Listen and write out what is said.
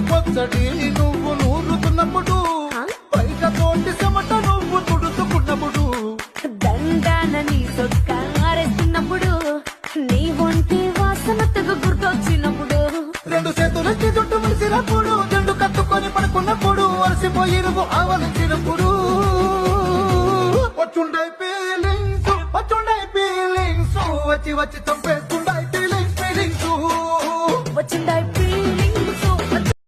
పొచ్చడి నువ్వు నూరుతున్నప్పుడు బయట తోటి చెమట నువ్వు తుడుచుకున్నప్పుడు దండాన నీ సొక్క ఆరేస్తున్నప్పుడు నీ ఒంటి వాసన తెగ గుర్తొచ్చినప్పుడు రెండు చేతులకి జుట్టు ములిసినప్పుడు జండు కట్టుకొని పడుకున్నప్పుడు అలసిపోయి నువ్వు ఆవలించినప్పుడు వచ్చుండై ఫీలింగ్స్ వచ్చి వచ్చి చంపేస్తుండై